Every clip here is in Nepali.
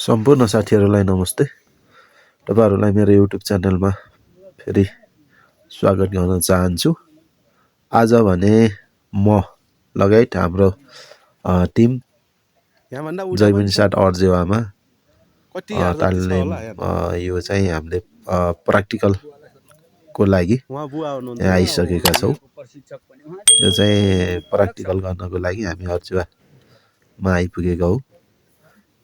सम्पूर्ण साथीहरूलाई नमस्ते। तपाईहरुलाई मेरो युट्युब च्यानलमा फेरि स्वागत गर्न चाहन्छु। आज भने म लगायत हाम्रो टिम जैमिनी साट अर्जेवामा तालिम यो चाहिँ हामीले प्र्याक्टिकल को लागि यहाँ आइसकेका छौं। यो चाहिँ प्र्याक्टिकल गर्नको लागि हामी अर्जेवामा आइपुगेका हौं।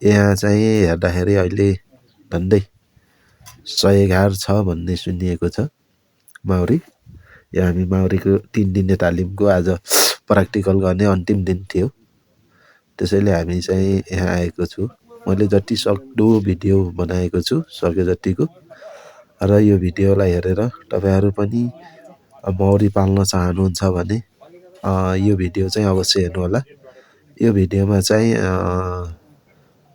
यहाँ चाहिँ हेर्दाखेरि अहिले झन्डै 100 घार छ भन्ने सुनिएको छ माउरी। यहाँ हामी माउरीको 3 दिने तालिमको आज प्र्याक्टिकल गर्ने अन्तिम दिन थियो। त्यसैले हामी चाहिँ यहाँ आएको छु। मैले जति सक्दो भिडियो बनाएको छु सके जतिको, र यो भिडियोलाई हेरेर तपाईहरु पनि माउरी पाल्न चाहनुहुन्छ भने यो भिडियो चाहिँ अवश्य हेर्नु होला। यो भिडियोमा चाहिँ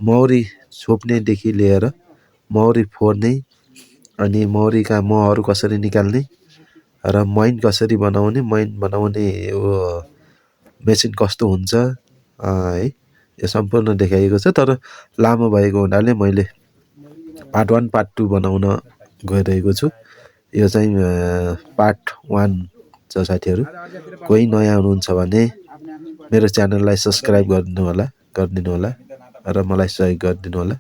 मौरी छोप्नेदेखि लिएर मौरी फोर्ने अनि मौरीका महहरू कसरी निकाल्ने र मैन कसरी बनाउने, मैन बनाउने यो मेसिन कस्तो हुन्छ है, यो सम्पूर्ण देखाइएको छ। तर लामो भएको हुनाले मैले पार्ट 1 पार्ट 2 बनाउन गइरहेको छु। यो चाहिँ पार्ट 1 छ साथीहरु। कोही नयाँ हुनुहुन्छ भने मेरो च्यानललाई सब्स्क्राइब गरिदिनु होला र मलाई सहयोग गरिदिनु होला।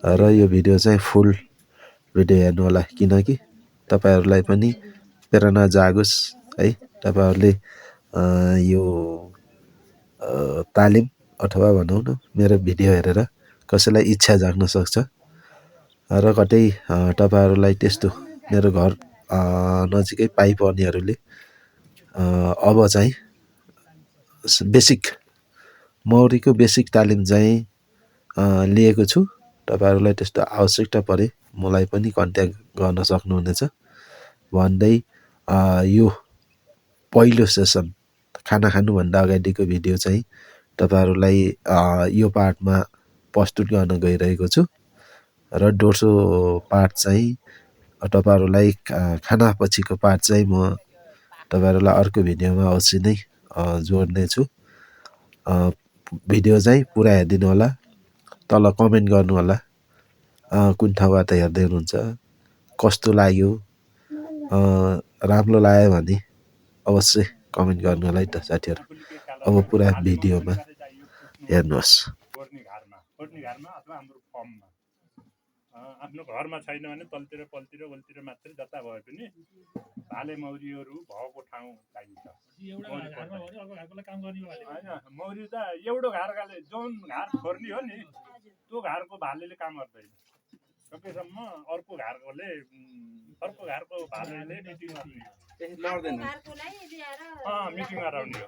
र यो भिडियो चाहिँ फुल भिडियो हेर्नु होला, किनकि तपाईहरुलाई पनि प्रेरणा जागोस् है। तपाईहरुले यो तालिम अथवा भनौं न मेरो भिडियो हेरेर कसैलाई इच्छा जाग्न सक्छ र कतै तपाईहरुलाई त्यस्तो मेरो घर नजिकै पाइपर्नेहरुले अब चाहिँ बेसिक मौरीको बेसिक तालिम चाहिँ लिएको छु। तपाईहरुलाई त्यस्तो आवश्यकता परे मलाई पनि कन्ट्याक्ट गर्न सक्नुहुनेछ भन्दै यो पहिलो सेसन खाना खानु भन्दा अगाडिको भिडियो चाहिँ तपाईहरुलाई यो पार्टमा प्रस्तुत गर्न गइरहेको छु र दोस्रो पार्ट चाहिँ तपाईहरुलाई खाना पछिको पार्ट चाहिँ म तपाईहरुलाई अर्को भिडियोमा अवश्य नै जोड्ने छु। भिडियो चाहिँ पुरा हेर्दिनु होला। तल कमेन्ट गर्नु होला कुन ठाउँबाट हेर्दै हुनुहुन्छ, कस्तो लाग्यो, राम्रो लाग्यो भने अवश्य कमेन्ट गर्नु होला है त साथीहरु। अब पुरा भिडियोमा हेर्नुहोस्। आफ्नो घरमा छैन भने तलतिर पलतिर वलतिर मात्रै जता भए पनि भाले मौरीहरु भएको ठाउँ चाहिन्छ। एउटा घरमा भयो अर्को घरकोले काम गर्ने भयो हैन। मौरी त एउटो घरकाले जुन घर फोर्नी हो नि त्यो घरको भालेले काम गर्दैन। सकेसम्म अर्को घरकोले अर्को घरको भालेले मिटिङ गर्ने हो। त्यसले लड्दैन। घरकोलाई ल्याएर मिटिङ गराउने हो।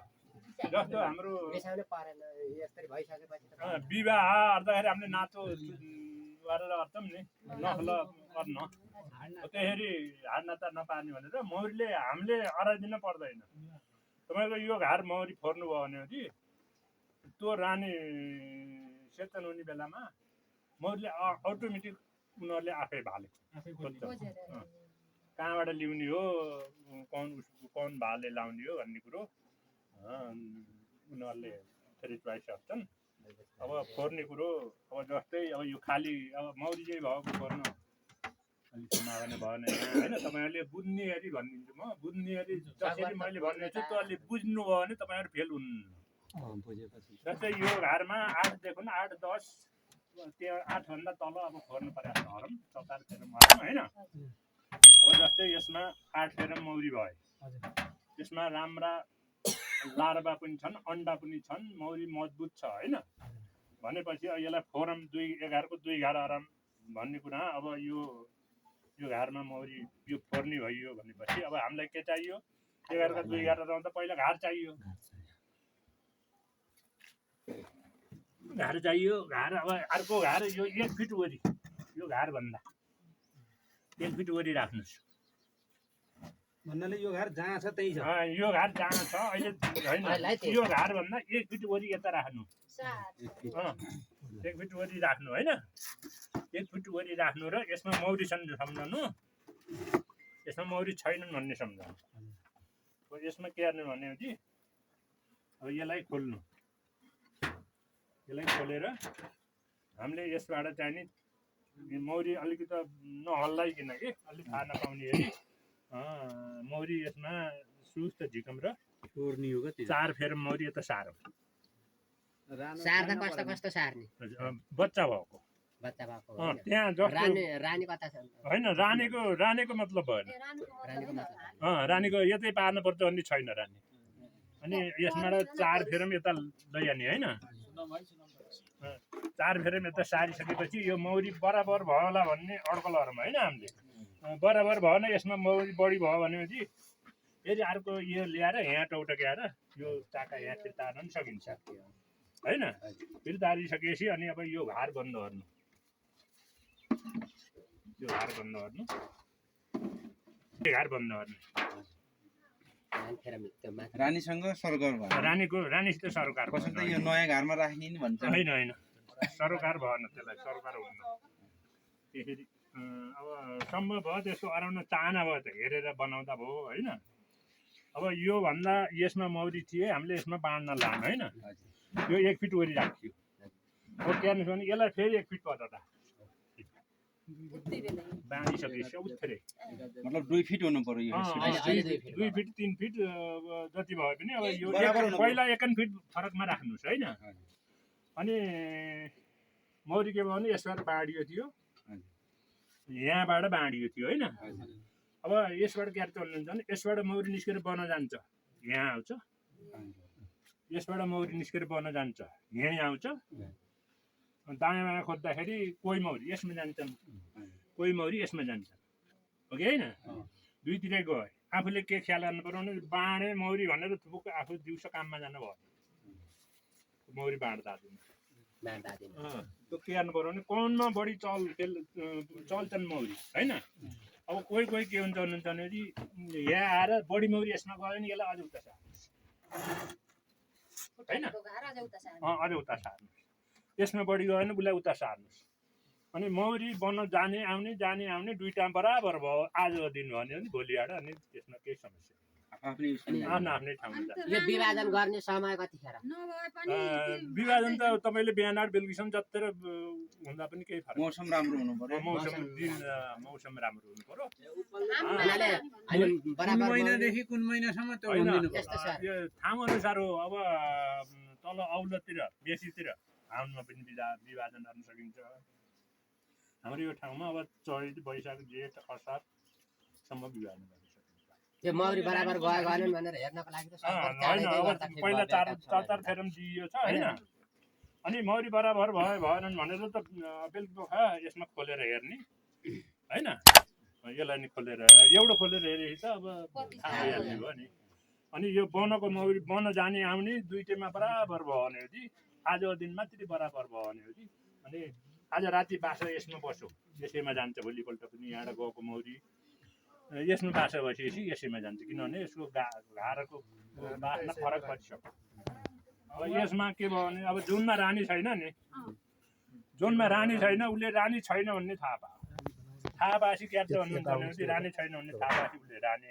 जस्तो हाम्रो बेसाउले पारेन यसरी भइसकेपछि विवाह गर्दाखेरि हामीले नाचो गरेर गर्छौं नि नखल गर्न। त्यसरी हाड नाता नपार्ने भनेर मौरीले हामीले अराइदिन पर्दैन। तपाईको यो घर मौरी फोर्नु भयो भने कि त्यो रानी सेतन हुने बेलामा मौरीले अटोमेटिक उनीहरुले आफै भाले कहाँबाट ल्याउने हो, कौन भाले लाउने हो भन्ने कुरो उनीहरुले फेरि च्वाइस गर्छन्। अब फोर्ने कुरो अब जस्तै अब यो खाली अब मौरी चाहिँ भएको फोर्न अलि सम्भावना भएन हैन। तपाईहरुले बुझ्ने गरी भनिदिन्छु म। बुझ्ने गरी जसरी मैले भन्नेछु त्यसले बुझ्नु भयो भने तपाईहरु फेल हुन्न। जस्तै यो घरमा 8 देखि 8 10 त्यो 8 भन्दा तल अब फोर्नु पर्या हरम चतार फेरम हरम हैन। अब जस्तै यसमा 8 फेरम मौरी भए। त्यसमा राम्रा लार्वा पनि छन्, अण्डा पनि छन्, मौरी मजबुत छ हैन। भनेपछि यसलाई फोरम 2 11 को 2 11 आराम भन्ने कुरा। अब यो घरमा मौरी यो फोर्नी भइयो भनेपछि अब हामीलाई के चाहियो? 11 का 2 11 रहँदा पहिला घार चाहियो। घार चाहियो। घार अब अर्को घार यो 1 फिट वरी यो घार भन्दा 1 फिट वरी राख्नुस्। भन्नाले यो घार जहाँ छ त्यही छ। यो घार जहाँ छ अहिले हैन। यो घार भन्दा 1 फिट वरी यता राख्नु। 1 फिट वरी राख्नु हैन। 1 फिट वरी राख्नु र यसमा मौरी छन् सम्झनु। यसमा मौरी छैनन् भन्ने सम्झनु। अब यसमा के गर्ने भन्ने हो कि अब यसलाई खोल्नु। यसलाई खोलेर हामीले यसबाट चाहिँ नि मौरी अलिकति नहल्लाइकन कि अलिक थाहा नपाउने गरी मौरी यसमा सुस्त झिकम र चार फेर मौरी यता सारौँ सार्दा कस्तो कस्तो सार्ने बच्चा भएको बच्चा भएको त्यहाँ जस्तो रानी कता छ होइन रानीको मतलब भएन रानीको मतलब रानीको यतै पार्नुपर्छ भन्ने छैन रानी अनि यसबाट चार फेरम यता लैजाने होइन चार फेरम यता सारिसकेपछि यो मौरी बराबर भयो होला भन्ने अड्कलहरूमा होइन हामीले बराबर भएन यसमा मौरी बढी भयो भनेपछि फेरि अर्को यो ल्याएर यहाँ टौटक्याएर यो चाका यहाँ फेरि तार्न पनि सकिन्छ होइन फेरि तारिसकेपछि अनि अब यो घार बन्द गर्नु यो घार बन्द गर्नु घार बन्द गर्नु रानीसँग सरकार भयो रानीसित सरकार कसैले यो नयाँ घरमा राख्ने नि भन्छ होइन सरकार भएन त्यसलाई सरकार हुन्न त्यसरी अब सम्भव भयो त्यसको अराउन्ड चाहना भयो त हेरेर बनाउँदा भयो होइन अब योभन्दा यसमा मौरी थिए हामीले यसमा बाँड्न लानु होइन यो 1 फिट वरि राखियो अब क्यार्नु भने यसलाई फेरि 1 फिट पर बाँधिसकेपछि उत्थेरै मतलब 2 फिट हुनु पर्यो यो 2 फिट 3 फिट जति भयो पनि अब यो पहिला 1 फिट फरकमा राख्नुहोस् होइन अनि मौरी के भयो भने यसबाट बाँडियो थियो यहाँबाट बाँडियो थियो होइन अब यसबाट क्यार चल्नुहुन्छ भने यसबाट मौरी निस्केर बन जान्छ यहाँ आउँछ यसबाट मौरी निस्केर बन जान्छ यहीँ आउँछ दायाँ बायाँ खोज्दाखेरि कोही मौरी यसमा जान्छन् कोही मौरी यसमा जान्छन् हो कि होइन दुईतिरै गयो आफूले के ख्याल गर्नु पर्यो भने बाँडे मौरी भनेर थुपुक आफू दिउँसो काममा जानु भयो मौरी बाँड्दा त्यो के गर्नु पर्यो भने कौनमा बढी चल्छन् मौरी होइन अब कोही के हुन्छ भनेपछि यहाँ आएर बढी मौरी यसमा गयो भने यसलाई अझ उता सार्नुहोस् होइन अझ उता सार्नुहोस् यसमा बढी गयो भने उसलाई उता सार्नुहोस् अनि मौरी बन्न जाने आउने दुईटा बराबर भयो आजको दिन भन्यो भने भोलि आएर अनि त्यसमा केही समस्या आफ्नै ठाउँमा यो विभाजन गर्ने समय कतिखेर विभाजन त तपाईँले बिहान 8 बेलुकीसम्म जत्रै हुँदा पनि केही फरक मौसम राम्रो हुनु पर्यो मौसम राम्रो हुनु पर्यो कुन महिनादेखि कुन महिनासम्म त्यो यो ठाउँ अनुसार हो अब तल औलतिर बेसीतिर आउनमा पनि विभाजन गर्न सकिन्छ हाम्रो यो ठाउँमा अब चैत वैशाख जेठ असारसम्म विभाजन गर्न सकिन्छ यो मौरी बराबर गयो भनेर हेर्नको लागि त पहिला चार फेरम दिइयो छ होइन अनि मौरी बराबर भएनन् भनेर त बेलुका यसमा खोलेर हेर्ने होइन यसलाई नि खोलेर एउटा खोलेर हेरेपछि त अब थाहा भइहाल्ने भयो नि अनि यो बनको मौरी बन जाने आउने दुईटैमा बराबर भयो भनेपछि आजको दिन मात्रै बराबर भयो भनेपछि अनि आज राति बासा यसमा बस्यो यसैमा जान्छ भोलिपल्ट पनि यहाँबाट गएको मौरी यसमा बासा बसेपछि यसैमा जान्छ किनभने यसको घारको बास्ना फरक परिसक्यो अब यसमा के भयो भने अब जुनमा रानी छैन नि जुनमा रानी छैन उसले रानी छैन भन्ने थाहा पायो थाहा पाएपछि क्याच भन्नुहुन्छ भनेपछि रानी छैन भन्ने थाहा पाएपछि उसले रानी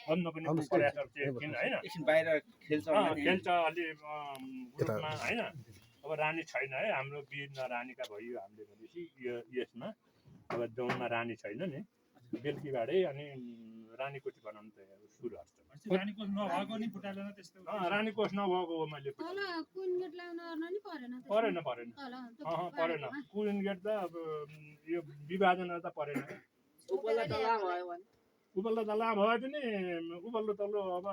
बन्द पनि प्रयास गर्छ किन होइन बाहिर खेल्छ अलि ग्रुपमा होइन अब रानी छैन है हाम्रो वीर रानीका भयो हामीले भनेपछि यसमा अब जौनमा रानी छैन नि बेलुकीबाटै अनि रानीकोठी बनाउनु त सुरु गर्छ रानीकोष नभएको नि फुटालेन त्यस्तो रानीकोष नभएको हो मैले परेन कुइन गेट त अब यो विभाजन त परेन उपल्लो तला भयो पनि उपल्लो तल्लो अब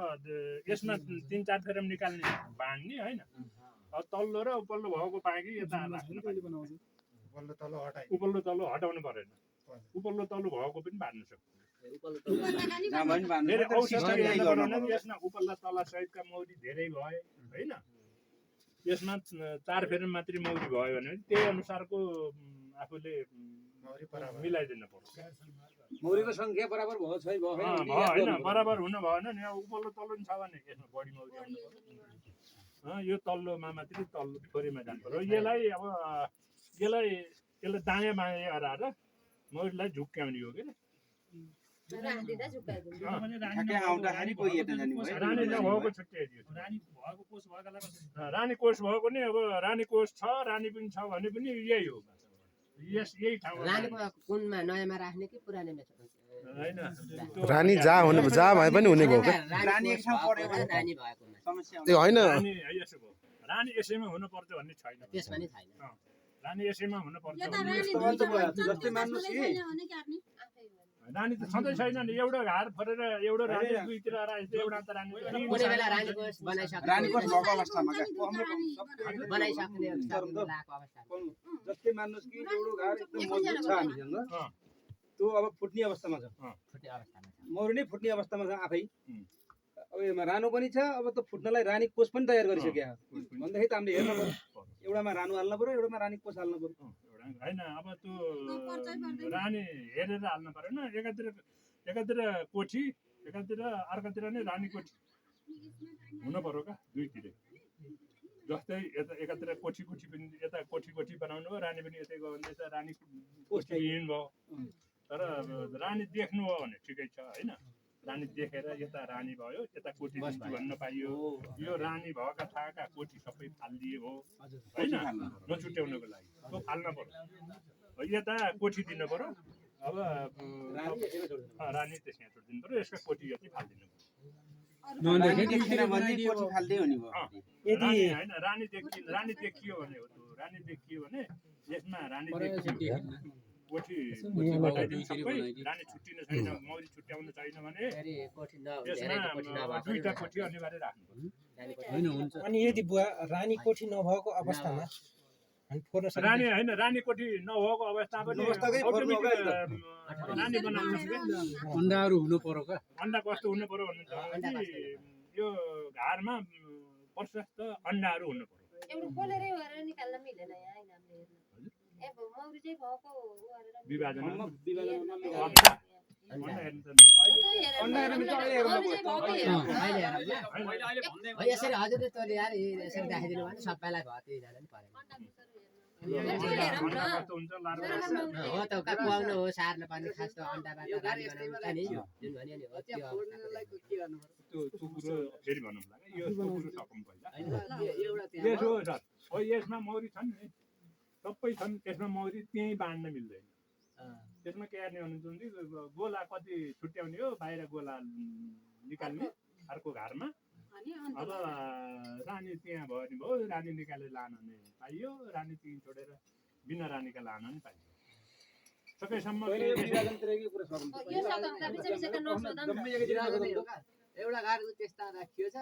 यसमा 3-4 फेरम निकाल्ने बाँड्ने होइन अब तल्लो र उपल्लो भएको बाँकी यता उपल्लो तल्लो हटाउनु परेन उपल्लो तल्लो भएको पनि बाँड्नु सक्छ यसमा उपल्ला तला सहितका मौरी धेरै भए होइन यसमा 4 फेरम मात्रै मौरी भयो भने त्यही अनुसारको आफूले मिलाइदिनु पर्छ मौरीको संख्या बराबर भयो छै होइन बराबर हुन भएन नि अब उपल्लो तल्लो नि छ भने यसमा बढी मौरी आउनु पर्यो यो तल्लोमा मात्रै तल्लो थोरैमा जानु पर्यो यसलाई अब यसलाई दायाँ बायाँ गराएर मौरीलाई झुक्क्याउने हो के रानी नभएको छुट्याइदियो रानी कोष भएको नि अब रानी कोष छ रानी पनि छ भने पनि यही हो यही ठाउँमा रानीको कुनमा नयाँमा राख्ने कि पुरानैमा छ होइन रानी जहाँ भए पनि हुने भयो क्या रानी एक ठाउँ पऱ्यो भने रानी भएकोमा समस्या त्यो होइन रानी यसो भयो रानी यसैमा हुनुपर्छ भन्ने छैन त्यसमा नि छैन रानी यसैमा हुनुपर्छ यता भन्ने रानी यस्तो दुईटा भयो, भन्छन्, जस्तै मान्नुहोस् त्यसमा कि- छैन भने के गर्ने? रानी त छँदै छैन नि एउटा घार फरेर एउटा रानी दुईतिर राखेको एउटा त रानी कुनै बेला रानीको बनाइसक्ने रानीको भएको अवस्थामा क्या हाम्रो सबै बनाइसक्ने बेलाको अवस्था जस्तै मान्नुहोस् कि एउटा घार एकदम मजबुत छ हामीसँग त्यो अब फुट्ने अवस्थामा छ फुट्ने अवस्थामा छ मौरी नै फुट्ने अवस्थामा छ आफै उम्. अब यसमा रानो पनि छ अब त फुट्नलाई रानी कोष पनि तयार गरिसक्यो भन्दाखेरि त हामीले हेर्नु पर्यो एउटामा रानो हाल्नु पर्यो एउटामा रानी कोष हाल्नु पर्यो होइन अब त्यो रानी हेरेर हाल्नु परेन एकातिर कोठी एकातिर अर्कातिर नै रानी कोठी हुनु पर्यो क्या दुईतिरै जस्तै यता एकातिर कोठी पनि यता कोठी बनाउनु भयो रानी पनि यतै गयो भने यता रानी कोठी हिँड भयो तर रानी देख्नु हो भने ठिकै छ होइन रानी देखेर यता रानी भयो यता कोठी दृष्टि भन्न पाइयो यो रानी भएका ठाउँका कोठी सबै फालिदिए हो होइन नछुट्याउनको लागि त्यो फाल्न पर्यो यता कोठी दिनु पर्यो अब रानी त्यसमा छोडिदिनु पर्यो यसका कोठी यति फालिदिनु पर्यो रानी देखेन भने कोठी फाल्दै हुने भयो रानी होइन रानी देखियो भने हो त्यो रानी देखियो भने यसमा रानी देखियो कोठी हटाइदिनु सबै रानी छुट्टिन छैन मौरी छुट्याउनु छैन भने फेरि कोठी यसमा नभएको दुईटा कोठी अनिवार्य राख्नु पर्यो अनि यदि बुवा रानी कोठी नभएको अवस्थामा हामी फोर्न सक्छौँ रानी होइन रानी कोठी नभएको अवस्था पनि अवस्थाकै फोर्नु हो क्या रानी बनाउनु अन्डाहरू हुनु पर्यो क्या अन्डा कस्तो हुनु पर्यो भन्नुहुन्छ यो घरमा प्रशस्त अन्डाहरू हुनु पर्यो एउटा पोलेरै भएर निकाल्न मिलेन यहाँ होइन हामीले हेर्नु। ए मौरी चाहिँ भएको उ गरेर विभाजन हेर्नु। अन्डा हेर्नु त अन्डाहरू पनि अहिले हेर्नु मौरी चाहिँ भएकै हेर्नु। यसरी हजुरले तोले यार यसरी राखिदिनु भने सबैलाई भयो त्यही जान नि परेन अन्डा कस्तो हुन्छ लार्वा हो त कुहाउनु हो सार्न पर्ने खास त अन्डाबाट रानी बनाउनु छ नि जुन भन्यो नि हो त्यो त्यो कुरो फेरि भनौँ होला यो कुरो सकौँ पहिला यसो सर हो यसमा मौरी छन् नि सबै छन् यसमा मौरी त्यहीँ बाँड्न मिल्दैन त्यसमा के गर्ने भन्नुहुन्छ भने गोला कति छुट्याउने हो बाहिर गोला निकाल्ने अर्को घरमा अब रानी त्यहाँ भयो नि भयो रानी निकालेर लान नि पाइयो रानी त्यहीँ छोडेर बिना रानीका लान नि पाइयो सकेसम्म विभाजनतिरकै कुरा सकौँ यो सदनका बिचबिचका नसोधन न। जम्मै एकैतिर नसोधौँ। एउटा गाड त्यस्ता राखियो छ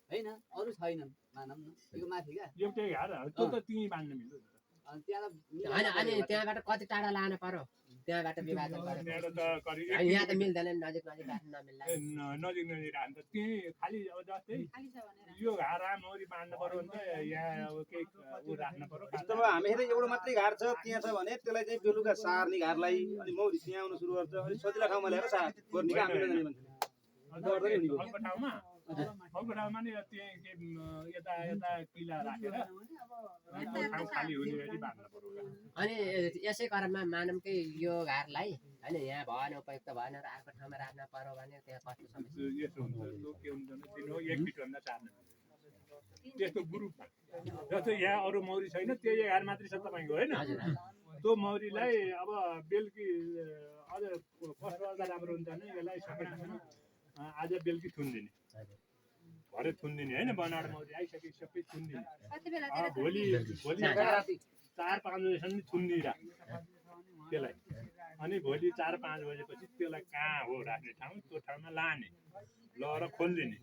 होइन अरू छैनन् मानौँ न यो माथि क्या एउटै घर त्यो त त्यहीँ बाँड्न मिल्यो नि त अनि त्यहाँ होइन अनि त्यहाँबाट कति टाढा लानु पर्यो त्यहाँबाट विभाजन गरेर त्यहाँबाट त करिब अनि यहाँ त मिल्दैन नि नजिक नजिक राख्नु नमिल्ला नजिक नजिक हाल्नु त त्यहीँ खालि अब जस्तै खाली छ भनेर। यो घर मौरी बाँड्नु पर्यो भने त यहाँ अब केही ऊ राख्नु पर्यो जस्तो अब हामीतिर एउटा मात्रै घार छ त्यहाँ छ भने त्यसलाई चाहिँ बेलुका सार्ने घरलाई अनि मौरी त्यहाँ आउन सुरु गर्छ अनि सजिला ठाउँमा ल्याएर गर्ने क्या हामीले जाने मान्छे अर्को ठाउँमा नि त्यही के यता यता किला राखेर ठाउँ खाली हुने गरी बाँध्नु पर्यो क्या। अनि यसै क्रममा मानौँ कि यो घरलाई होइन यहाँ भएन उपयुक्त भएन र अर्को ठाउँमा राख्न पर्यो भने त्यहाँ कस्तो समस्या यस्तो हुन्छ त्यो के हुन्छ भने तिनीहरू 1 फिटभन्दा चार्नु त्यस्तो ग्रुपमा जस्तो यहाँ अरू मौरी छैन त्यही घर मात्रै छ तपाईँको होइन त्यो मौरीलाई अब बेलुकी अझ कस्तो अझ राम्रो हुन्छ भने यसलाई सकेसम्म आज बेलुकी थुनिदिने भरे थुनिदिने होइन बनाएर मौरी आइसके सबै थुनिदिने कति बेलातिर भोलि 4-5 बजेसम्म थुनिदिइराख त्यसलाई अनि भोलि 4-5 बजेपछि त्यसलाई कहाँ हो राख्ने ठाउँ त्यो ठाउँमा लाने लगेर खोलिदिने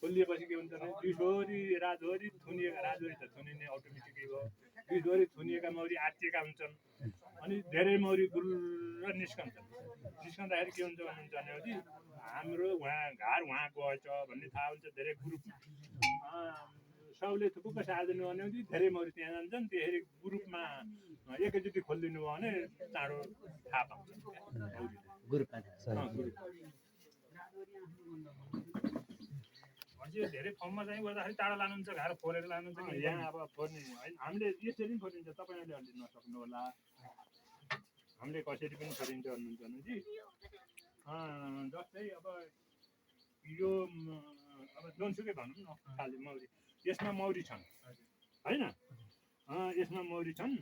खोलिएपछि के हुन्छ भने दुईछोरी राजोरी थुनिएका राजोरी त थुनिने अटोमेटिकै भयो दुईछोरी थुनिएका मौरी आत्तिएका हुन्छन् अनि धेरै मौरी गुल्ल निस्कन्छन् निस्कँदाखेरि के हुन्छ भनेपछि हाम्रो उहाँ घर उहाँ गएछ भन्ने थाहा हुन्छ धेरै ग्रुपमा सबले थुप्रो सार्दिनु भने धेरै मौरी त्यहाँ जान्छन् त्यसरी ग्रुपमा एकैचोटि खोलिदिनु भयो भने चाँडो थाहा पाउँछ ग्रुपमा धेरै ठाउँमा चाहिँ गर्दाखेरि टाढा लानुहुन्छ घर फोरेर लानुहुन्छ कि यहाँ अब फोर्ने होइन हामीले यसरी पनि फोरिन्छ तपाईँहरूले अलि नसक्नु होला हामीले कसरी पनि फोरिन्छ भन्नुहुन्छ भने चाहिँ जस्तै अब यो अब जुनसुकै भनौँ न खालि मौरी यसमा मौरी छन् होइन यसमा मौरी छन्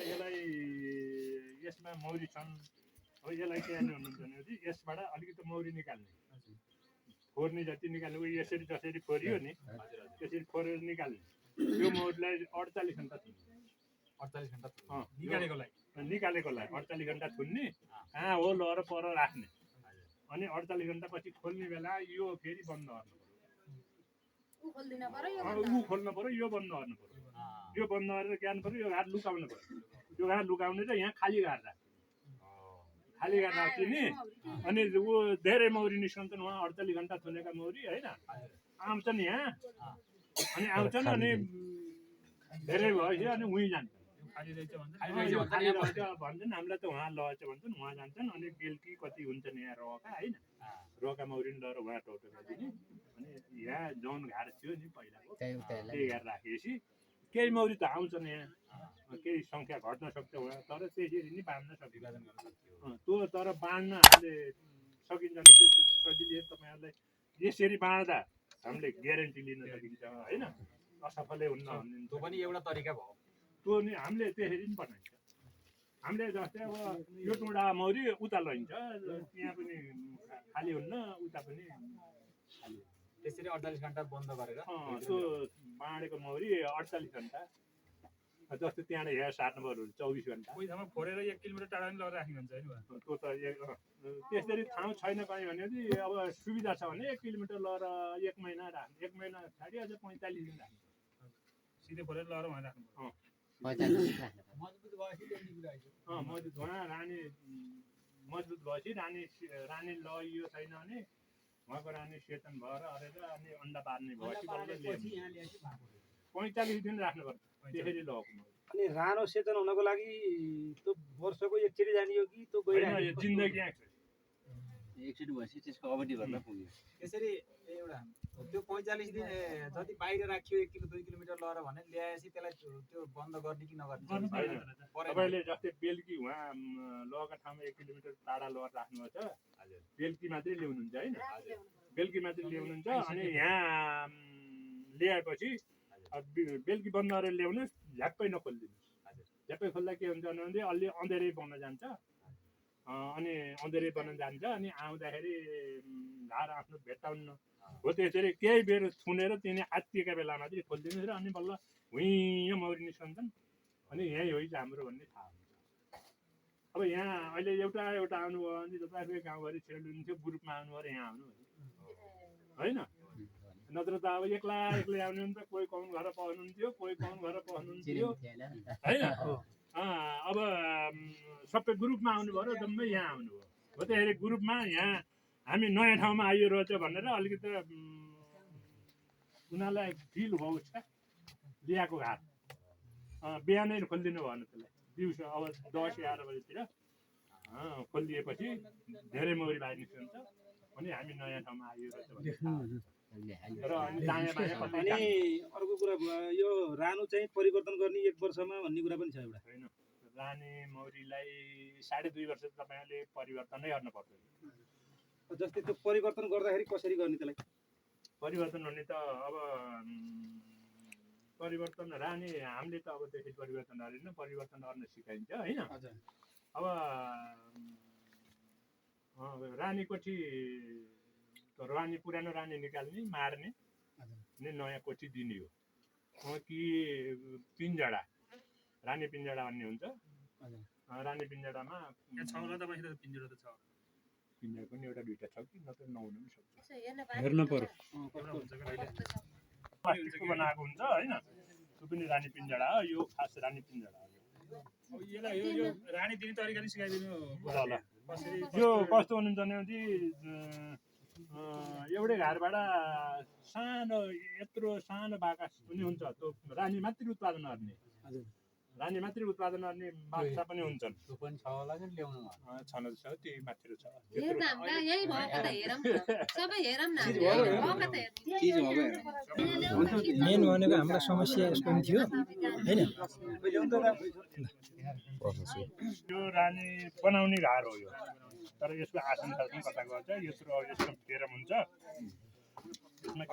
यसलाई यसमा मौरी छन् अब यसलाई के हाल्नु हुनुहुन्छ भने यसबाट अलिकति मौरी निकाल्ने फोर्ने जति निकाल्ने यसरी जसरी फोरियो नि त्यसरी फोरेर निकाल्ने त्यो मौरीलाई 48 घण्टा थुन्ने 48 घण्टा निकालेकोलाई 48 घण्टा थुन्ने कहाँ हो लहर पर राख्ने अनि 48 घण्टा पछि खोल्ने बेला यो फेरि बन्द गर्नु ऊ खोल्नु पर्यो यो बन्द गर्नु पर्यो यो बन्द गरेर के गर्नु पर्यो यो घाट लुकाउनु पर्यो यो घाट लुकाउने र यहाँ खाली घाट राख्ने नि अनि ऊ धेरै मौरी निस्कन्छन् उहाँ 48 घण्टा थुनेका मौरी होइन आउँछन् यहाँ अनि आउँछन् अनि धेरै भएपछि अनि उहीँ जान्छन् भन्छन् हामीलाई त उहाँ लगेछ भन्छन् उहाँ जान्छन् अनि बेलुकी कति हुन्छन् यहाँ रहका होइन रहका मौरी नि लगेर उहाँ टोटेर दिने अनि यहाँ जौन घाट थियो नि पहिलाको त्यही घाट राखेपछि केही मौरी त आउँछन् यहाँ केही सङ्ख्या घट्न सक्छ उहाँ तर त्यसरी नि बाँध्न सकिँदैन त्यो तर बाँड्न हामीले सकिन्छ नि त्यो सजिलै तपाईँहरूलाई यसरी बाँड्दा हामीले ग्यारेन्टी लिन सकिन्छ होइन असफलै हुन्न भन्ने त्यो पनि एउटा तरिका भयो त्यो नि हामीले त्यसरी पनि बनाइन्छ हामीले जस्तै अब यो टुँडा मौरी उता लैन्छ त्यहाँ पनि खाली हुन्न उता पनि खाली त्यसरी 48 घण्टा बन्द गरेर त्यो बाँडेको मौरी 48 घण्टा जस्तो त्यहाँबाट हेर सार्नु पर्यो 24 घण्टा कोही ठाउँमा फोरेर 1 किलोमिटर टाढा पनि लगेर राख्ने हुन्छ हैन त्यो त त्यसरी ठाउँ छैन कहीँ भने चाहिँ अब सुविधा छ भने 1 किलोमिटर लगेर 1 महिना राख्ने 1 महिना छाडी अझ 45 दिन राख्ने सिधै फोरेर लगेर वहाँ राख्नु मजबुत भएपछि ल्याउने कुरा आइसक्यो मजबुत उहाँ रानी मजबुत भएपछि रानी लगियो छैन भने उहाँको रानी सेतन भएर अरेर अनि अन्डा पार्ने भएपछि 45 दिन राख्नुपर्छ त्यसरी लगेको अनि रानो सेचन हुनको लागि त्यो वर्षको एकचोटि जाने हो कि त्यो गइरहेको जिन्दगी एकचोटि भएपछि त्यसको अवधि भर्न पुग्यो त्यसरी एउटा त्यो 45 दिन जति बाहिर राखियो 1 किलो 2 किलोमिटर लगेर भने ल्याएपछि त्यसलाई त्यो बन्द गर्ने कि नगर्ने तपाईँले जस्तै बेलुकी उहाँ लगेका ठाउँमा 1 किलोमिटर टाढा लगेर राख्नुहुन्छ बेलुकी मात्रै ल्याउनुहुन्छ होइन बेलुकी मात्रै ल्याउनुहुन्छ अनि यहाँ ल्याएपछि बेलुकी बन्द गरेर ल्याउनु झ्याप्पै नखोलिदिनुहोस् झ्याप्पै खोल्दा के हुन्छ भने अलि अँधेरै बन्न जान्छ अनि अँधेरै बन्न जान्छ अनि आउँदाखेरि धार आफ्नो भेट्टाउन्न हो त्यसरी केही बेर थुनेर तिनी आत्तिएका बेलामा चाहिँ खोलिदिनुहोस् र अनि बल्ल हुइँ मौरी निस्कन्छन् अनि यहीँ हो हाम्रो भन्ने थाहा हुन्छ अब यहाँ अहिले एउटा आउनुभयो भने तपाईँको गाउँभरि छेडिन्थ्यो ग्रुपमा आउनुभयो यहाँ आउनु होइन नत्र त अब एक्लै आउने हुन्छ कोही कौन घर पस्नुहुन्थ्यो कोही कौन घर पस्नुहुन्थ्यो होइन अब सबै ग्रुपमा आउनुभयो र जम्मै यहाँ आउनुभयो हो त्यसरी ग्रुपमा यहाँ हामी नयाँ ठाउँमा आइयो रहेछ भनेर अलिकति उनीहरूलाई फिल होस् क्या ल्याएको घाट बिहानै खोलिदिनु भएन त्यसलाई दिउँसो अब 10-11 बजीतिर खोलिदिएपछि धेरै मौरी बाहिर निस्कन्छ अनि हामी नयाँ ठाउँमा आइयो रहेछ र अनि अर्को कुरा यो रानो चाहिँ परिवर्तन गर्ने 1 वर्षमा भन्ने कुरा पनि छ एउटा होइन रानी मौरीलाई 2.5 वर्ष तपाईँले परिवर्तन नै गर्न पर्छ जस्तै त्यो परिवर्तन गर्दाखेरि कसरी गर्ने त्यसलाई परिवर्तन हुने त अब परिवर्तन रानी हामीले त अब त्यसरी परिवर्तन गरेन परिवर्तन गर्न सिकाइन्छ होइन अब रानी कोठी रानी पुरानो रानी निकाल्ने मार्ने अनि नयाँ कोठी दिने हो कि पिञ्जडा रानी पिञ्जडा भन्ने हुन्छ रानी पिञ्जडामा छ होला तपाईँ पिञ्जडा त छ पिञ्जडा पनि एउटा दुईटा छ कि नत्र नहुन पनि सक्छ हेर्न पर्यो प्लास्टिकको बनाएको हुन्छ होइन त्यो पनि रानी पिञ्जडा हो यो खास रानी पिञ्जडा हो यसलाई यो रानी दिने तरिका नि सिकाइदिनु ल यो कस्तो हुनुहुन्छ भने एउटै घरबाट सानो यत्रो सानो बाकस पनि हुन्छ त्यो रानी मात्रै उत्पादन गर्ने बाक्सा पनि हुन्छन् त्यो पनि छ होला नि ल्याउनु छन छ त्यही माथि छ यही भएको त हेरौँ सबै हेरौँ न मेन भनेको हाम्रो समस्या यस्तो पनि थियो हैन यो रानी बनाउने घर हो यो तर यसको आसन कता गर्छ यसको फेरम हुन्छ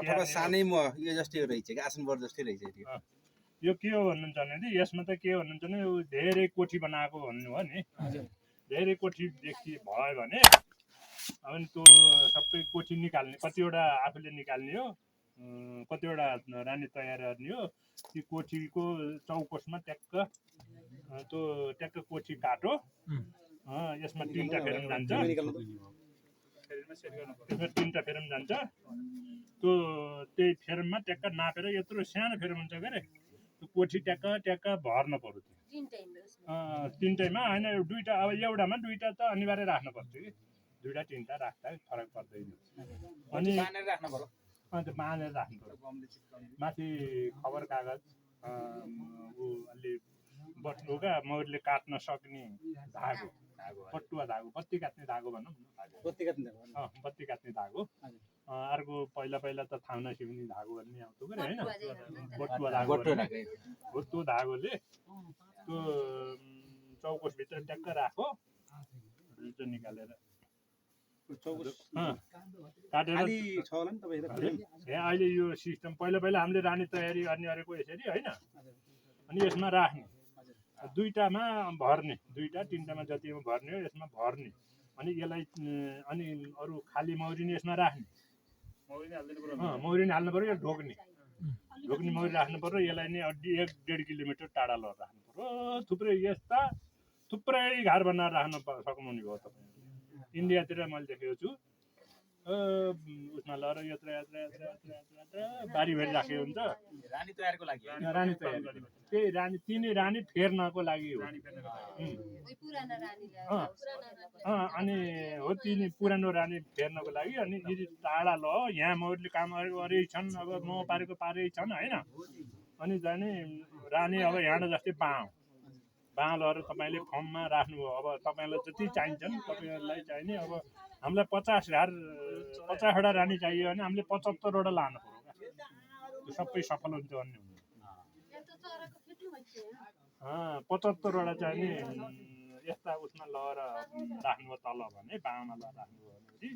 अथवा सानै म यो जस्तै रहेछ कि आसन बर जस्तै रहेछ यो के हो भन्नुहुन्छ भने यसमा त के भन्नुहुन्छ भने यो धेरै कोठी बनाएको भन्नु हो नि धेरै कोठीदेखि भयो भने अनि त्यो सबै कोठी निकाल्ने कतिवटा आफूले निकाल्ने हो कतिवटा रानी तयार गर्ने हो त्यो कोठीको चौकोसमा ट्याक्क त्यो ट्याक्क कोठी काटो यसमा 3टा फेरम जान्छ यसमा 3टा फेरम जान्छ त्यो त्यही फेरममा ट्याक्क नापेर यत्रो सानो फेरम हुन्छ के अरे त्यो कोठी ट्याक्क ट्याक्क भर्न पर्यो तिनटैमा होइन दुईटा अब एउटामा दुईटा त अनिवार्य राख्नु पर्छ कि 2टा 3टा राख्दा फरक पर्दैन अनि अन्त बाँधेर राख्नु पर्यो माथि खबर कागज अलि बटुका मौरीले काट्न सक्ने धागो पटुवा धागो बत्ती काट्ने धागो भनौँ बत्ती काट्ने धागो अर्को पहिला त थाउना सिउने धागो भन्ने आउँथ्यो कि होइन बटुवा धागो हो त्यो धागोले त्यो चौकोसभित्र ट्याक्क राखो निकालेर काटेर अहिले यो सिस्टम पहिला हामीले रानी तयारी गर्ने अरेको यसरी होइन अनि यसमा राख्ने 2टामा भर्ने 2टा 3टामा जतिमा भर्ने हो यसमा भर्ने अनि यसलाई अनि अरू खाली मौरी नि यसमा राख्ने मौरी नि हाल्नु पर्यो ढोक्ने मौरी राख्नु पर्यो यसलाई नि 1.5 किलोमिटर टाढा लगेर राख्नु पर्यो थुप्रै यस्ता थुप्रै घर बनाएर राख्न सक्नुहुने भयो तपाईँ इन्डियातिर मैले देखेको छु उसमा लगेर यत्र बारी भरि राखेको हुन्छ रानी तयारको लागि रानी तयार त्यही रानी तिनै रानी फेर्नको लागि हो अनि हो तिनी पुरानो रानी फेर्नको लागि अनि यदि टाढा ल यहाँ मौरीले काम गरेकै छन् अब म पारेकै छन् होइन अनि जाने रानी अब यहाँ जस्तै बाँ लगेर तपाईँले फर्ममा राख्नुभयो अब तपाईँलाई जति चाहिन्छन् तपाईँहरूलाई चाहिने अब हामीलाई 50वटा रानी चाहियो भने हामीले 75वटा लानु पर्यो सबै सफल हुन्छ भन्ने हुन्छ 75वटा चाहिने यस्ता उसमा लगेर राख्नुभयो तल भने बाँमा लगेर राख्नुभयो भनेपछि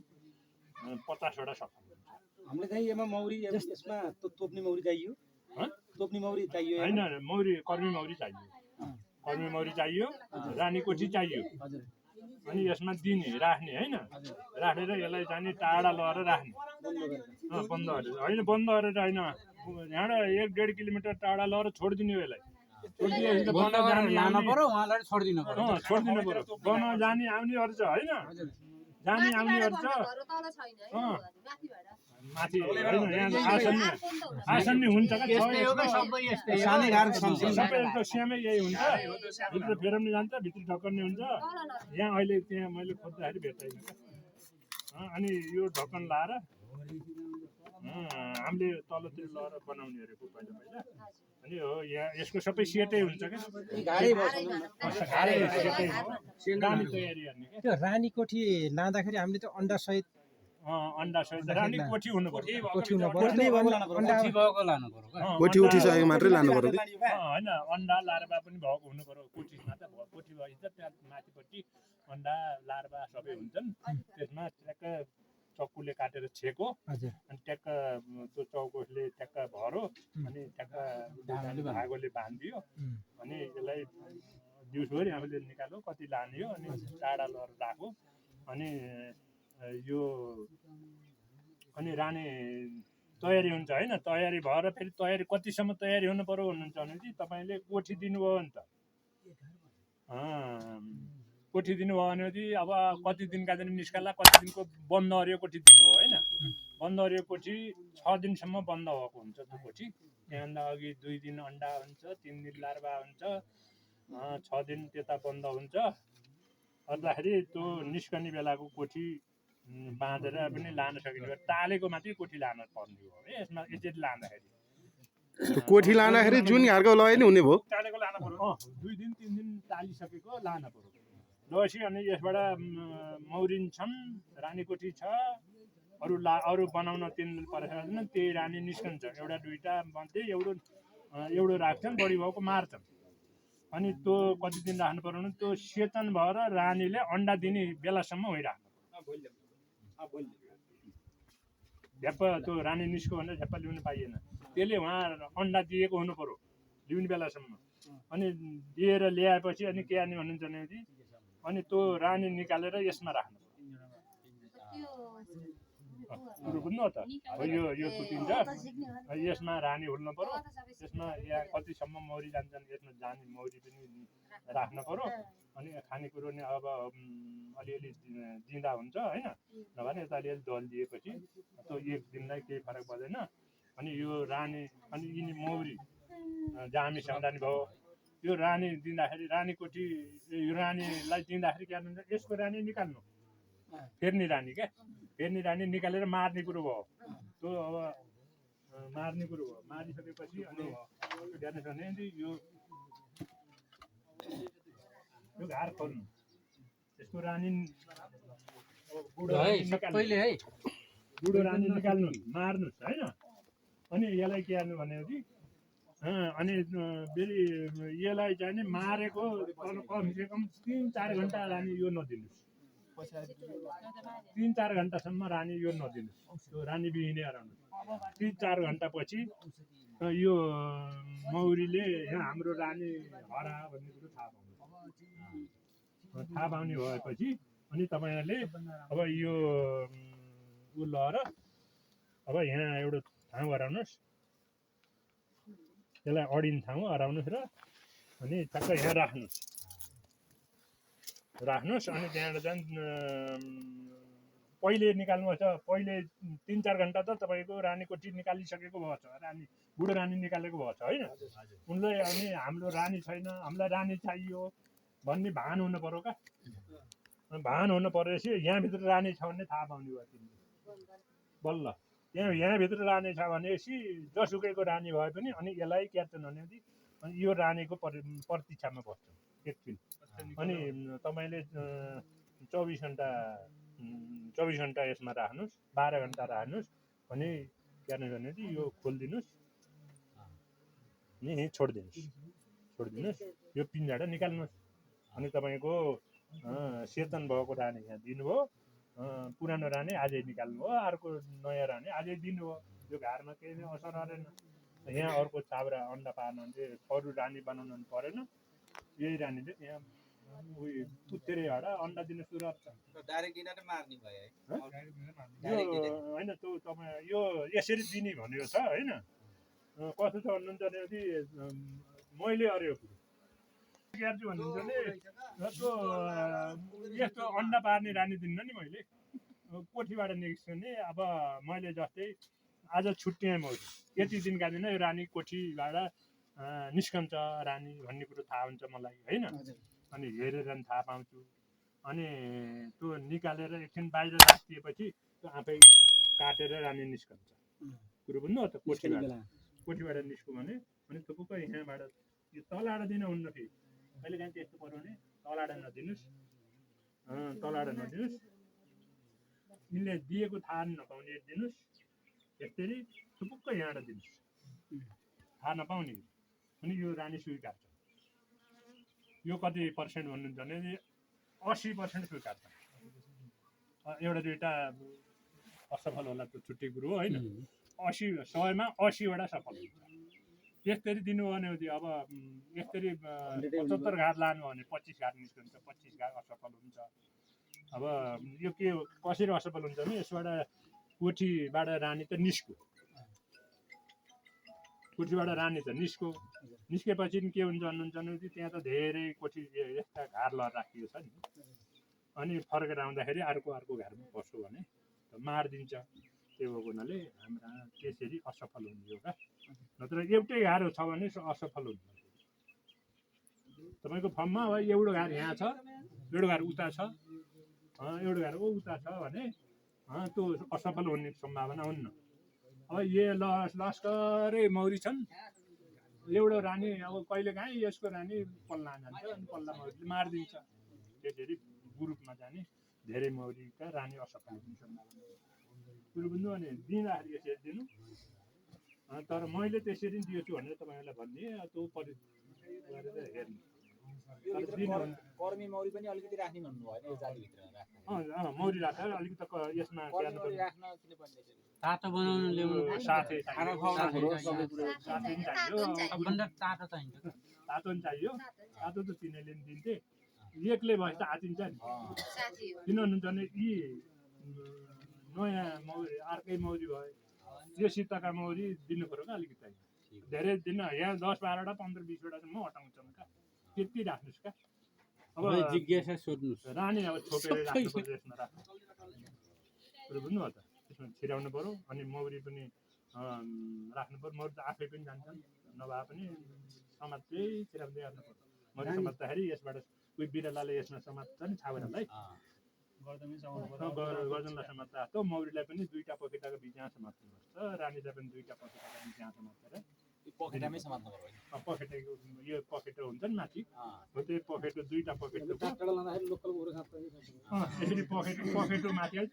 50वटा सफल हुन्छ हामीले चाहिँ यसमा मौरी यसमा तोप्ने मौरी चाहियो होइन मौरी कर्मी मौरी चाहियो रानी कोठी चाहियो अनि यसमा दिने राख्ने होइन राखेर यसलाई चाहिँ टाढा लगेर राख्ने बन्द गरेर होइन बन्द गरेर होइन यहाँबाट 1.5 किलोमिटर टाढा लगेर छोडिदिने हो यसलाई छोडिदिनु पर्यो बन जाने आउनेहरू छ होइन जाने आउनेहरू छ माथि होइन आसन नि हुन्छ सबैको स्यामै यही हुन्छ भित्र फेरम्ने जान्छ भित्र ढक्कन्ने हुन्छ यहाँ अहिले त्यहाँ मैले खोज्दाखेरि भेट्दैन क्या अनि यो ढक्कन लाएर हामीले तलतिर लगेर बनाउने अरे पहिला अनि हो यहाँ यसको सबै सेटै हुन्छ क्या रानी तयारी गर्ने त्यो रानी कोठी लाँदाखेरि हामीले त्यो अन्डा सहित रानी कोठी हुनु पर्यो कोठी सकेको मात्रै लानु पर्यो होइन अन्डा लार्भा पनि भएको हुनु पर्यो कोठीमा त कोठी भइन्छ त्यहाँ माथिपट्टि अन्डा लार्भा सबै हुन्छन् त्यसमा ट्याक्क चक्कुले काटेर छेको अनि ट्याक्क त्यो चौकोसले ट्याक्क भर्यो अनि ट्याक्क धागोले बाँधियो अनि यसलाई दिउँसोभरि हामीले निकाल्यो कति लाने हो अनि टाढा लगेर राख्यो अनि यो अनि रानी तयारी हुन्छ होइन तयारी भएर फेरि तयारी कतिसम्म तयारी हुनु पर्यो भन्नुहुन्छ भने चाहिँ तपाईँले कोठी दिनुभयो भने त कोठी दिनुभयो भने चाहिँ अब कति दिनका दिन निस्कला कति दिनको बन्द अरियो कोठी दिनुभयो होइन बन्द अरियो कोठी 6 दिनसम्म बन्द भएको हुन्छ त्यो कोठी त्यहाँभन्दा अघि 2 दिन अन्डा हुन्छ 3 दिन लार्भा हुन्छ 6 दिन त्यता बन्द हुन्छ अन्तखेरि त्यो निस्कने बेलाको कोठी बाँधेर पनि लान सकिने भयो टालेको मात्रै कोठी लान पर्ने हो है यसमा यसरी लाँदाखेरि कोठी लाँदाखेरि जुन घरको लय नि हुने भयो टालेको लान पर्यो 2 दिन 3 दिन टालिसकेको लान पर्यो लसी अनि यसबाट मौरिन छन् रानी कोठी छ अरू बनाउन 3 दिन परेन त्यही रानी निस्कन्छ एउटा दुईटा मध्ये एउटो राख्छन् बढी भएको मार्छन् अनि त्यो कति दिन राख्नु पर्यो भने त्यो सेचन भएर रानीले अन्डा दिने बेलासम्म होइराख्नु झ्याप्प त्यो रानी निस्क्यो भने झ्याप्प ल्याउनु पाइएन त्यसले उहाँ अन्डा दिएको हुनु पर्यो ल्याउने बेलासम्म अनि दिएर ल्याएपछि अनि के हाल्ने भन्नुहुन्छ भने अनि त्यो रानी निकालेर यसमा राख्नु कुरो बुझ्नु त यो थुकिन्छ यसमा रानी हुल्नु पर्यो यसमा यहाँ कतिसम्म मौरी जान्छन् यसमा जाने मौरी पनि राख्न पर्यो अनि खानेकुरो नि अब अलिअलि दिँदा हुन्छ होइन नभने यता अलिअलि दल दिएपछि त्यो एक दिनलाई केही फरक पर्दैन अनि यो रानी अनि यिनी मौरी जामी सौदानी भयो यो रानी दिँदाखेरि रानी कोठी यो रानीलाई दिँदाखेरि के गर्नुहुन्छ यसको रानी निकाल्नु फेर्ने रानी क्या फेर्ने रानी निकालेर मार्ने कुरो भयो त्यो अब मार्ने कुरो भयो मारिसकेपछि अनि हेर्नुहोस् भने यो घार खोल्नु यसको रानी बुढो रानी निकाल्नु मार्नुहोस् होइन अनि यसलाई के गर्नु भनेपछि अनि फेरि यसलाई चाहिँ नि मारेको कमसेकम 3-4 घन्टा रानी यो नदिनुहोस् 3-4 घन्टासम्म रानी यो नदिनुहोस् त्यो रानी बिहिने हराउनु 3-4 घन्टापछि यो मौरीले यहाँ हाम्रो रानी हरा भन्ने कुरो थाहा पाउने भएपछि अनि तपाईँहरूले अब यो उ लएर अब यहाँ एउटा ठाउँ हराउनुहोस् त्यसलाई अडिने ठाउँ हराउनुहोस् र अनि ठ्याक्क यहाँ राख्नुहोस् अनि त्यहाँबाट चाहिँ पहिले निकाल्नुपर्छ पहिले 3-4 घन्टा त तपाईँको रानी कोठी निकालिसकेको भयो छ रानी बुढो रानी निकालेको भयो छ होइन उनलाई अनि हाम्रो रानी छैन हामीलाई रानी चाहियो भन्ने भान हुनु पर्यो क्या भान हुनु परेपछि यहाँभित्र रानी छ भने थाहा पाउने भयो तिमीले बल्ल यहाँभित्र रानी छ भनेपछि जसुकैको रानी भए पनि अनि यसलाई क्याप्चन भनेपछि अनि यो रानीको प्रतीक्षामा बस्छौँ एकछिन अनि तपाईँले 24 घन्टा यसमा राख्नुहोस् 12 घन्टा राख्नुहोस् अनि के गर्नु भनेपछि यो खोलिदिनुहोस् नि छोडिदिनुहोस् यो पिञ्जरा निकाल्नुहोस् अनि तपाईँको सेतन भएको रानी यहाँ दिनुभयो पुरानो रानी आजै निकाल्नु हो अर्को नयाँ रानी आजै दिनुभयो यो घरमा केही नै असर गरेन यहाँ अर्को चाब्रा अन्डा पार्न भने अरू रानी बनाउनु परेन यही रानीले यहाँ उयो पुत्तेर हडा अन्डा दिन सुरु गर्छ डाइरेक्ट दिनले मार्ने भयो होइन त्यो तपाईँ यो यसरी दिने भनेको छ होइन कस्तो छ भन्नुहुन्छ भनेपछि मैले अरेको कुरो ग्यार्छु भन्नुहुन्छ भने त्यो यस्तो अन्डा पार्ने रानी दिन्न नि मैले कोठीबाट निस्कने अब मैले जस्तै आज छुट्टिएँ म यति दिनका दिन यो रानी कोठीबाट निस्कन्छ रानी भन्ने कुरो थाहा हुन्छ मलाई होइन अनि हेरेर नि थाहा पाउँछु अनि त्यो निकालेर एकछिन बाहिर राखिदिएपछि त्यो आफै काटेर रानी निस्कन्छ कुरो बुझ्नु त कोठीबाट निस्क्यो भने अनि थुप्रो यहाँबाट यो तलाएर दिन हुन्न फेरि कहिले काहीँ त्यस्तो पऱ्यो भने तलाएर नदिनुहोस् यिनले दिएको थाहा नपाउने दिनुहोस् यसरी थुप्प यहाँबाट दिनुहोस् थाहा नपाउने अनि यो रानी स्वीकार्छ यो कति पर्सेन्ट भन्नुहुन्छ भने 80% स्वीकार्छ एउटा दुईवटा असफल होला त्यो छुट्टै कुरो हो होइन 100मा 80वटा सफल हुन्छ यसरी दिनु भने अब यसरी 75 घाट लानु भने 25 घाट निस्कन्छ 25 घाट असफल हुन्छ अब यो के कसरी असफल हुन्छ भने यसबाट कोठीबाट रानी त निस्क्यो निस्केपछि के हुन्छ भन्नुहुन्छ भने त्यहाँ त धेरै कोठी यस्ता घाट लर राखिएको छ नि अनि फर्केर आउँदाखेरि अर्को घरमा बस्यो भने मारिदिन्छ त्यो भएको हुनाले हाम्रा त्यसरी असफल हुने हो क्या नत्र एउटै घार छ भने असफल हुन्छ तपाईँको फर्ममा अब एउटा घार यहाँ छ एउटा घार उता छ एउटा घार उता छ भने त्यो असफल हुने सम्भावना हुन्न अब यो लस्करै मौरी छन् एउटा रानी अब कहिले काहीँ यसको रानी पल्ला जान्छ अनि पल्ला मौरीले मारिदिन्छ त्यसरी ग्रुपमा जाने धेरै मौरीका रानी असफल हुने सम्भावना कुरो बुझ्नु भने दिँदाखेरि यसरी दिनु तर मैले त्यसरी दिएछु भनेर तपाईँहरूलाई भन्ने त्यो गरेर हेर्नु कर्मी मौरी पनि अलिकति राख्ने भन्नुभयो होइन यो जालीभित्र मौरी राखेर अलिकति यसमा तातो बनाउनु ल्याउनु साथै खाना खुवाउनु चाहियो सबभन्दा तातो चाहिन्छ तातो पनि चाहियो तातो त तिनीहरूले पनि दिन्थे एक्लै भए त आतिन्छ नि साथी हो किन भन्नुहुन्छ भने यी नयाँ मौरी अर्कै मौरी भयो यो सित्तका मौरी दिनु पऱ्यो क्या अलिकति धेरै दिन यहाँ 10-12वटा 15-20वटासम्म हटाउँछौँ क्या त्यति राख्नुहोस् क्या अब जिज्ञासा सोध्नुहोस् रानी अब छोपेर राख्नु पर्छ यसमा राख्नु कुरो बुझ्नुभयो त त्यसमा छिराउनु पऱ्यो अनि मौरी पनि राख्नु पऱ्यो मौरी त आफै पनि जान्छन् नभए पनि समात्दै छिराउँदै राख्नु पऱ्यो मौरी समात्दाखेरि यसबाट कोही बिरालाले यसमा समात्छ नि छाउरालाई गर्दनलाई समात्दा त मौरीलाई पनि 2टा पखेटाको बिचमा समात्नुपर्छ रानीलाई पनि 2टा पखेटाको बिचमा समातेर पखेटामै समात्नु पर्यो पखेटाको यो पखेटा हुन्छ नि माथि हो त्यही पखेटो 2टा पखेटो यसरी पखेटो माथि अलिक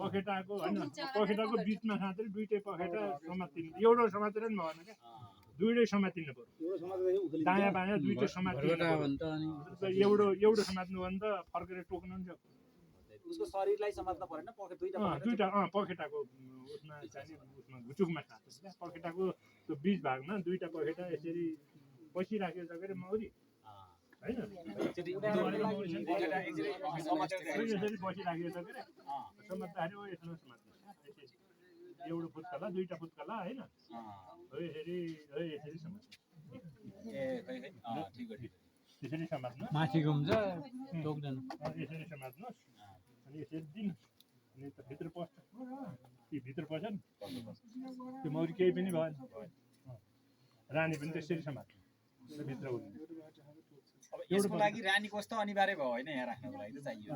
पखेटाको होइन पखेटाको बिचमा साँच्चै 2टै पखेटा समातिनु एउटा समातेर नि भएन क्या 2टै समातिनु पर्यो दायाँ बायाँ 2टै समातिनु एउटा समात्नु भने त फर्केर टोक्नु नि उसको शरीरलाई समात्न परेन दुईटा पखेटाको उसमा चाहिँ उसमा घुचुकमा साँच्छ क्या पखेटाको त्यो बिच भागमा 2टा पखेटा यसरी बसिराखेको छ के मौरी होइन यसरी बसिराखेको छ के समात्दाखेरि यसमा समात्नु एउटा फुत्कला 2टा फुत्कला होइन हो यसरी समात्नु त्यसरी समात्नु माथि घुम्छ टोक्दैन यसरी समात्नुहोस् अनि यसरी दिनुहोस् अनि त भित्र पस्छ ती भित्र पस्छ नि त्यो मौरी केही पनि भएन रानी पनि त्यसरी समात्नु भित्र हुनु अब यसको लागि रानी कस्तो अनिवार्य भयो होइन यहाँ राख्नको लागि त चाहियो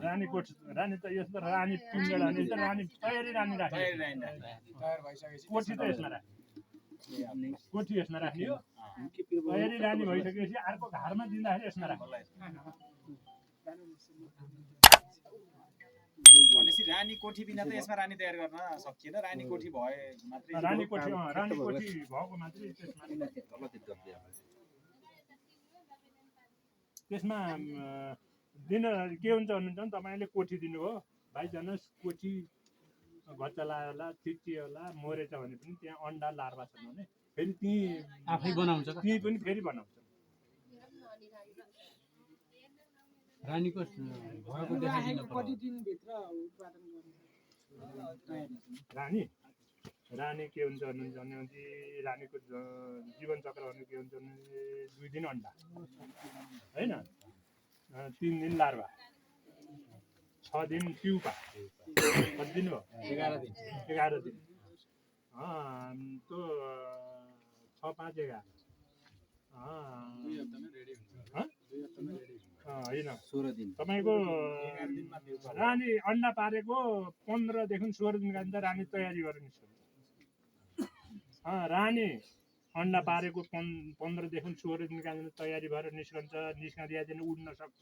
रानी त यसमा रानी पिङ्गडा अनि रानी तयारी रानी राख्ने कोठी त यसमा राख्ने कोठी यसमा राख्ने हो तयारी रानी भइसकेपछि अर्को घरमा दिँदाखेरि यसमा राख्नु भनेपछि रानी कोठी बिना त यसमा रानी तयार गर्न सकिएन रानी कोठी भए मात्रै रानी कोठी भएको मात्रै त्यसमा दिन के हुन्छ भन्नुहुन्छ भने तपाईँले कोठी दिनुभयो बाइचान्स कोठी बच्चा लायो होला चिच्ची होला मरेछ भने पनि त्यहाँ अन्डा लार्वा छन् भने फेरि त्यहीँ आफै बनाउँछ त्यहीँ पनि फेरि बनाउँछ रानीको भएको देखाइदिनु कति दिनभित्र उत्पादन गर्ने रानी के हुन्छ भन्नुहुन्छ भने रानीको जीवन चक्र भन्नु के हुन्छ भने 2 दिन अन्डा होइन 3 दिन लार्वा 6 दिन प्युपा कति दिन भयो 11 दिन त्यो 6-5-11 होइन 16 दिन तपाईँको रानी अन्डा पारेको 15 देखि 16 दिनका अन्त रानी तयारी गरेर निस्कन्छ रानी अन्डा पारेको 15 देखि 16 दिनका अन्त तयारी भएर निस्कँदै दिन उड्न सक्छ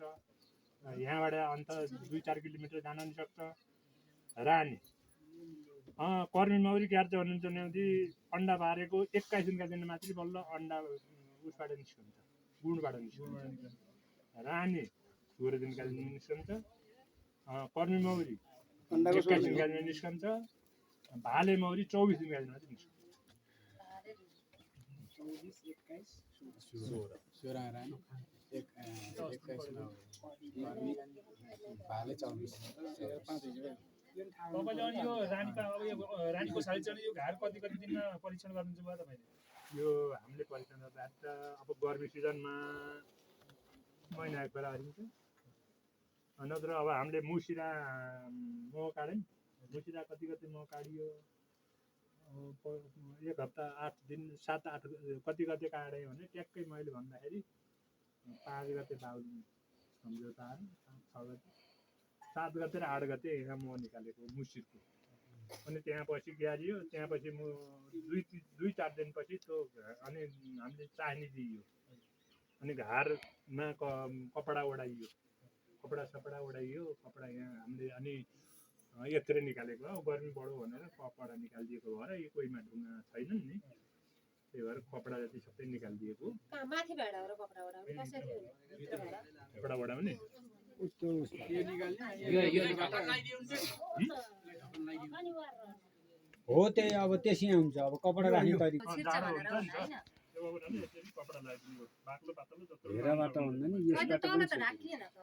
यहाँबाट अन्त 2-4 किलोमिटर जान नि सक्छ रानी कर्मी मौरी क्यार्छ भन्नुहुन्छ भने अन्डा पारेको 21 दिनका दिन मात्रै बल्ल अन्डा उसबाट निस्कन्छ गुणबाट निस्कन्छ रानी 16 दिनका दिन निस्कन्छ कर्मी मौरी 21 दिनका दिन निस्कन्छ भाले मौरी 24 दिनका दिन मात्रै निस्कन्छ तपाईँले अनि यो रानीको साइज चाहिँ यो घार कति दिनमा परीक्षण गर्नुहुन्छ भयो तपाईँले यो हामीले परीक्षण गर्दा त अब गर्मी सिजनमा महिना एक बेला हालिन्छ नत्र अब हामीले मुसिरा मह काट्यौँ मुसिरा कति मह काटियो 1 हप्ता 8 दिन 7-8 कति काट्यो भने ट्याक्कै मैले भन्दाखेरि 5 गते बाहुन सम्झौता 6 गते 7 गते र 8 गते यहाँ मह निकालेको मुसिरको अनि त्यहाँ पछि ग्यारियो त्यहाँ पछि म 2-4 दिनपछि त्यो अनि हामीले चाहनी दिइयो अनि घारमा कपडा ओढाइयो कपडा ओढाइयो कपडा यहाँ हामीले अनि यत्रै निकालेको हो गर्मी बढो भनेर कपडा निकालिदिएको भएर यो कोहीमा ढुङ्गा छैनन् नि त्यही भएर कपडा जति सबै निकालिदिएको माथि भाडाबाट कपडा ओढाउने कसरी कपडा ओढाउने हो त्यही अब त्यसै हुन्छ अब कपडा राख्ने तरिका जाडो हुन्छ नि त बाबुराले यसरी कपडा लगाइदिनु बाक्लो पातलो जत्रो हेराबाट भन्दा नि अहिले त तल त राखिएन त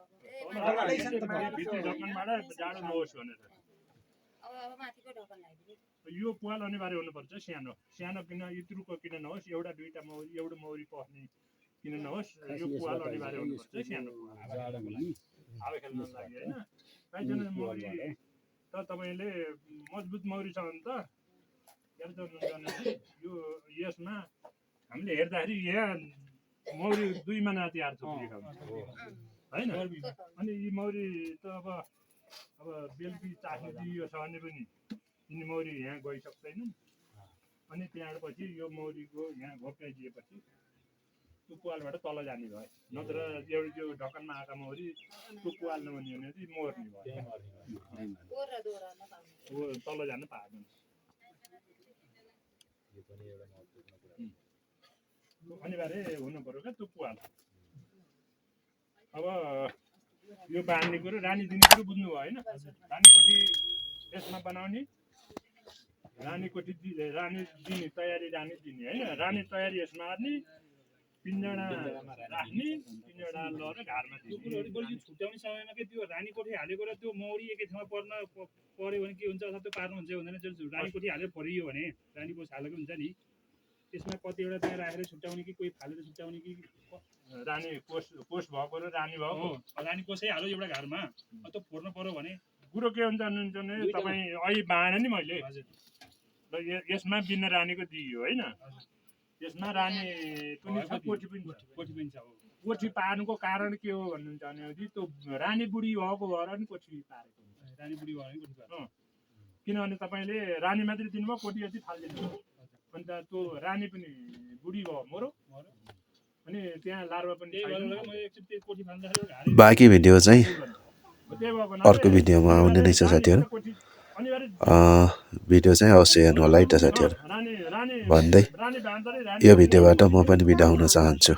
भित्री ढक्कनबाट जाडो नहोस् भनेर अब माथिको ढक्कन लगाइदिनु यो पुवाल अनिवार्य हुनुपर्छ सानो सानो किन इत्रुको किन नहोस् एउटा दुईटा मौरी एउटा मौरी पस्ने किन नहोस् यो पुवाल अनिवार्य हुनुपर्छ सानो हावा खेल्न लागि होइन कहीँजना मौरी त तपाईँले मजबुत मौरी छ भने त यो यसमा हामीले हेर्दाखेरि यहाँ मौरी दुई महिना तिहार थुप्रिएको होइन अनि यी मौरी त अब बेलुकी चाख्ने दिइयो छ भने पनि यिनी मौरी यहाँ गइसक्दैनन् अनि त्यहाँपछि यो मौरीको यहाँ घोप्याइदिएपछि त्यो पुवालबाट तल जाने भयो नत्र एउटा त्यो ढक्कनमा आएका मौरी त्यो पुवाल नहुने भने चाहिँ मर्ने भयो तल जान पाएन अनिवार्य हुनु पर्यो क्या त्यो पुवाल अब यो बाँड्ने कुरो रानी दिने कुरो बुझ्नु भयो होइन रानी कोठी यसमा बनाउने रानी कोठी रानी दिने तयारी रानी दिने होइन रानी तयारी यसमा हार्ने पिञ्जडा राख्ने पिञ्जडा लगेर घरमा कुरोहरू बल्ल छुट्याउने समयमा के त्यो रानी कोठी हालेको र त्यो मौरी एकै ठाउँमा पर्यो भने के हुन्छ अथवा त्यो पार्नु हुन्छ हुँदैन जुन रानी कोठी हालेर परियो भने रानी कोष हालेको हुन्छ नि त्यसमा कतिवटा त्यहाँ राखेर छुट्याउने कि कोही फालेर छुट्याउने कि रानी कोष भएको र रानी भएको रानी कोषै हाल्यो एउटा घरमा त्यो फोर्नु पर्यो भने कुरो के हुन्छ भने तपाईँ अहिले बाँडे नि मैले र यसमा बिना रानीको दिइयो होइन यसमा रानी पनि छ कोठी पनि छ कोठी पार्नुको कारण के हो भन्नुहुन्छ भने त्यो रानी बुढी भएको भएर नि कोठी पारेको हुन्छ रानी बुढी भयो भने कोठी पार्छ किनभने तपाईँले रानी मात्रै दिनुभयो कोठी यति फालिदिनु अन्त त्यो रानी पनि बुढी भयो मरो अनि त्यहाँ लार्वा पनि बाँकी भिडियो चाहिँ अर्को भिडियोमा आउने नै छ साथीहरू भिडियो चाहिँ अवश्य हेर्नु होला है त साथीहरू भन्दै यो भिडियोबाट म पनि बिदा हुन चाहन्छु।